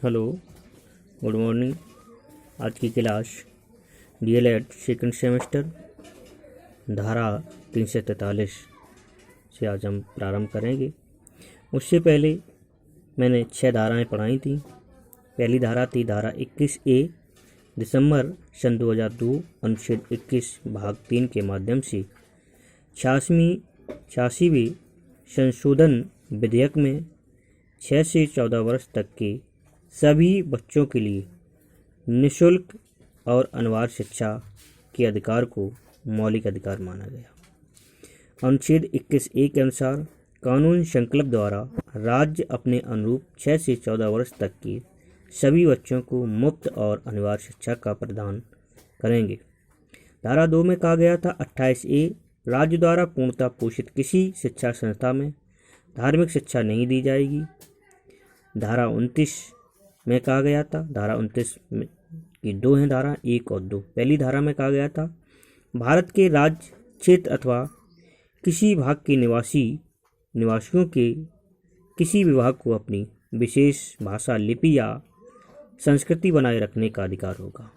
Hello, good morning. आज की class DElEd second semester धारा 343 से आज हम प्रारंभ करेंगे। उससे पहले मैंने 6 धाराएं पढ़ाई थी। पहली धारा थी धारा 21A, दिसंबर सन 2002 अनुच्छेद 21 भाग 3 के माध्यम से 86वें संशोधन विधेयक में 6 से 14 वर्ष तक के सभी बच्चों के लिए निःशुल्क और अनिवार्य शिक्षा के अधिकार को मौलिक अधिकार माना गया। अनुच्छेद 21A के अनुसार कानून संकल्प द्वारा राज्य अपने अनुरूप 6 से 14 वर्ष तक के सभी बच्चों को मुफ्त और अनिवार्य शिक्षा का प्रदान करेंगे। धारा 2 में कहा गया था 28A, राज्य द्वारा पूर्णतः पोषित किसी शिक्षा संस्था में धार्मिक शिक्षा नहीं दी जाएगी। धारा 29 में कहा गया था, धारा 29 में की 2 हैं, धारा 1 और 2। पहली धारा में कहा गया था भारत के राज्य क्षेत्र अथवा किसी भाग के निवासियों के किसी विभाग को अपनी विशेष भाषा, लिपि या संस्कृति बनाए रखने का अधिकार होगा।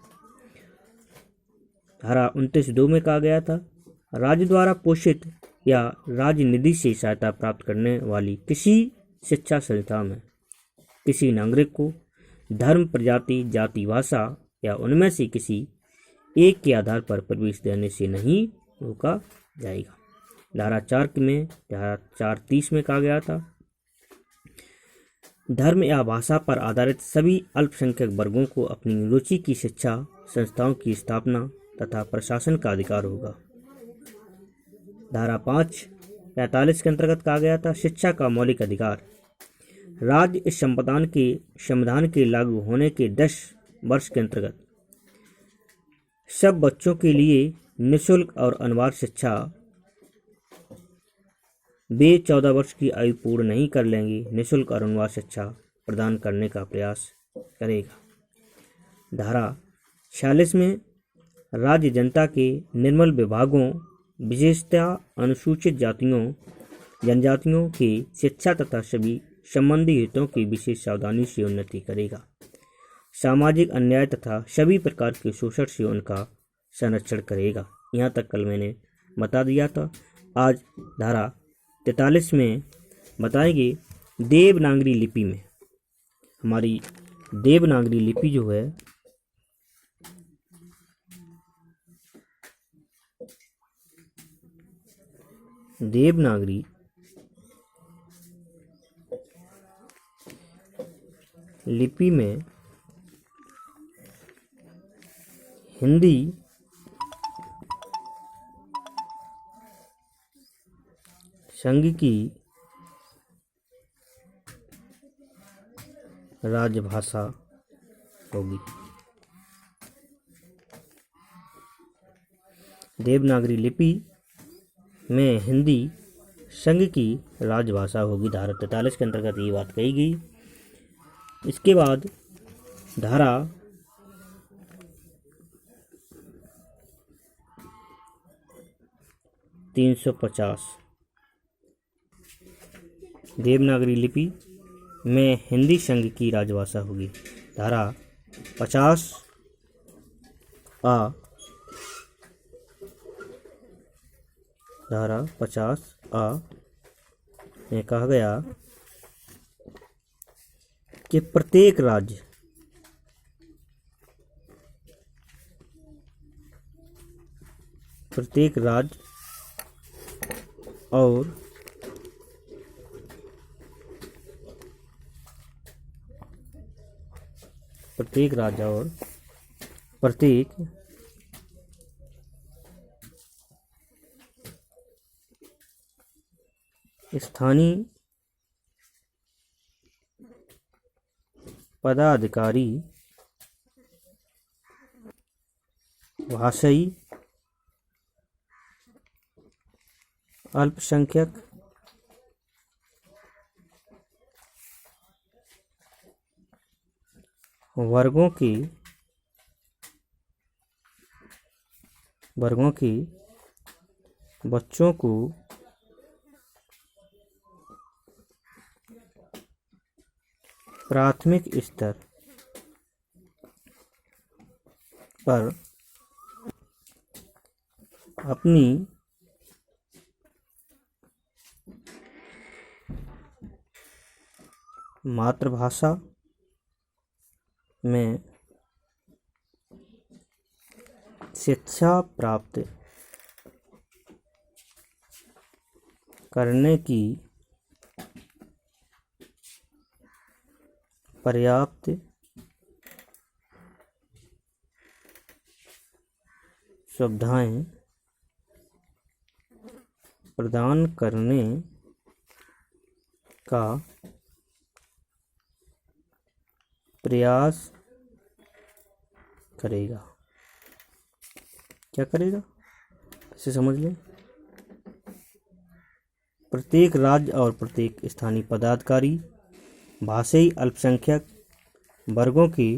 धारा 29(2) में कहा गया था राज्य द्वारा पोषित या राज्य निधि से सहायता प्राप्त करने वाली किसी शिक्षा संस्था में किसी नागरिक को धर्म, प्रजाति, जाति, भाषा या उनमें से किसी एक के आधार पर प्रवेश देने से नहीं रोका जाएगा। धारा 4:30 में कहा गया था धर्म या भाषा पर आधारित सभी अल्पसंख्यक वर्गों को अपनी रुचि की शिक्षा संस्थाओं की स्थापना तथा प्रशासन का अधिकार होगा। धारा 5:45 के अंतर्गत कहा गया था शिक्षा का मौलिक अधिकार राज्य इस संविधान के लागू होने के 10 वर्ष के अंतर्गत सब बच्चों के लिए निःशुल्क और अनिवार्य शिक्षा वे 14 वर्ष की आयु पूर्ण नहीं कर लेंगे निःशुल्क और अनिवार्य शिक्षा प्रदान करने का प्रयास करेगा। धारा 46 में राज्य जनता के निर्मल विभागों, विशेषतः अनुसूचित जातियों जनजातियों की शिक्षा तथा सभी संबंधी हितों की विशेष सावधानी से उन्नति करेगा। सामाजिक अन्याय तथा सभी प्रकार के शोषण से उनका संरक्षण करेगा। यहाँ तक कल मैंने बता दिया था। आज धारा 43 में बताएंगे देवनागरी लिपि में। हमारी देवनागरी लिपि जो है देवनागरी लिपि में हिंदी संघ की राजभाषा होगी। देवनागरी लिपि में हिंदी संघ की राजभाषा होगी। धारा 43 के अंतर्गत ये बात कही गई। इसके बाद धारा 350 देवनागरी लिपि में हिंदी संघ की राजभाषा होगी। धारा 50A में कहा गया कि प्रत्येक राज्य और प्रत्येक स्थानीय पदाधिकारी भाषाई अल्पसंख्यक वर्गों के बच्चों को प्राथमिक स्तर पर अपनी मातृभाषा में शिक्षा प्राप्त करने की पर्याप्त सुविधाएं प्रदान करने का प्रयास करेगा। क्या करेगा, इसे समझ लें। प्रत्येक राज्य और प्रत्येक स्थानीय पदाधिकारी भाषाई अल्पसंख्यक वर्गों के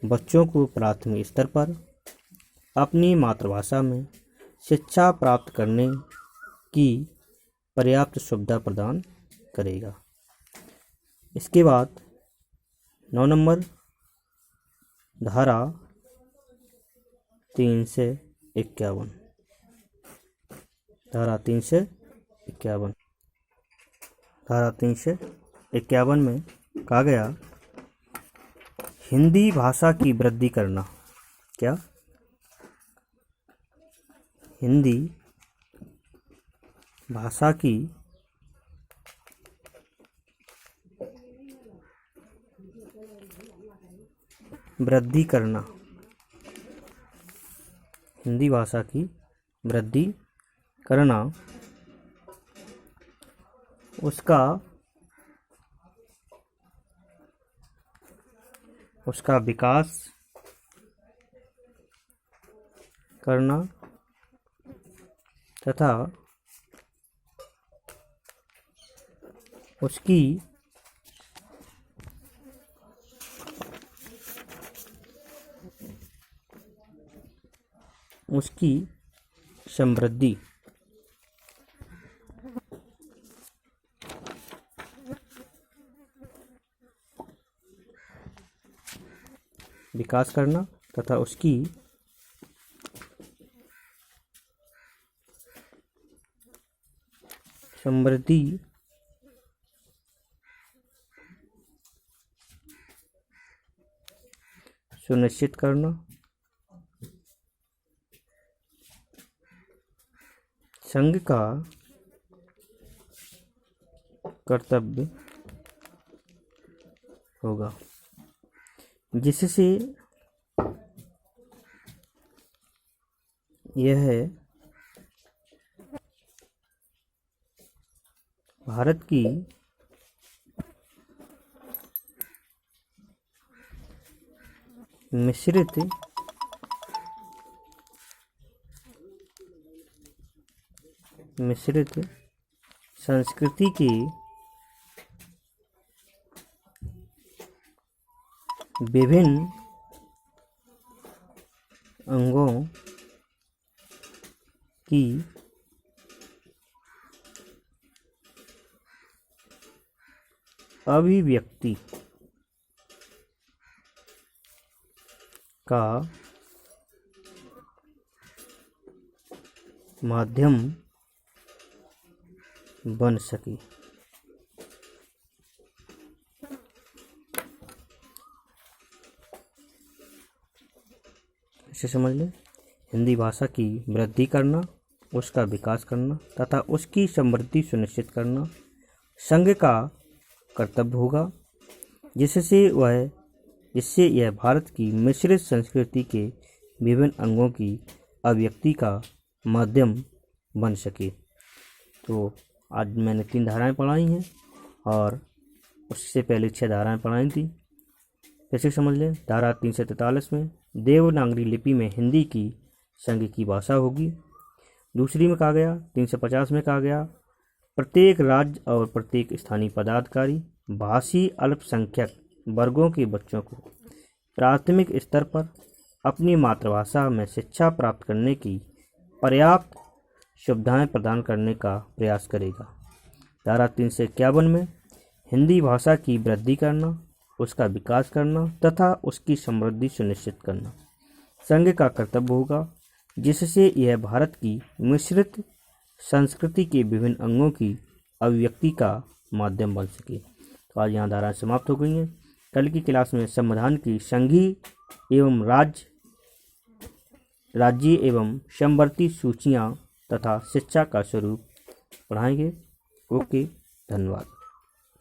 बच्चों को प्राथमिक स्तर पर अपनी मातृभाषा में शिक्षा प्राप्त करने की पर्याप्त सुविधा प्रदान करेगा। इसके बाद 9 नंबर धारा 3 से 51। धारा 3 से 51 में कहा गया, हिंदी भाषा की वृद्धि करना। क्या? हिंदी भाषा की वृद्धि करना। हिंदी भाषा की वृद्धि करना, उसका विकास करना तथा उसकी समृद्धि विकास करना तथा उसकी समृद्धि सुनिश्चित करना। संघ का कर्तव्य होगा, जिससे यह भारत की मिश्रित संस्कृति के विभिन्न अंगों की अभिव्यक्ति का माध्यम बन सके। इसे समझ लें। हिंदी भाषा की वृद्धि करना, उसका विकास करना तथा उसकी समृद्धि सुनिश्चित करना संघ का कर्तव्य होगा, जिससे यह भारत की मिश्रित संस्कृति के विभिन्न अंगों की अभिव्यक्ति का माध्यम बन सके। तो आज मैंने 3 धाराएं पढ़ाई हैं और उससे पहले 6 धाराएं पढ़ाई थी। कैसे समझ लें। धारा 343 में देवनागरी लिपि में हिंदी की संघ की भाषा होगी। दूसरी में कहा गया 350 में कहा गया, प्रत्येक राज्य और प्रत्येक स्थानीय पदाधिकारी भाषी अल्पसंख्यक वर्गों के बच्चों को प्राथमिक स्तर पर अपनी मातृभाषा में शिक्षा प्राप्त करने की पर्याप्त सुविधाएं प्रदान करने का प्रयास करेगा। धारा 351 में हिंदी भाषा की वृद्धि करना, उसका विकास करना तथा उसकी समृद्धि सुनिश्चित करना संघ का कर्तव्य होगा, जिससे यह भारत की मिश्रित संस्कृति के विभिंन अंगों की अभिव्यक्ति का माध्यम बन सके। तो आज यहाँ धाराएं समाप्त हो गई हैं। कल की क्लास में संविधान की संघीय एवं राज्य एवं समवर्ती सूचियाँ तथा शिक्षा का स्वरूप पढ़ाएंगे। ओके, धन्यवाद।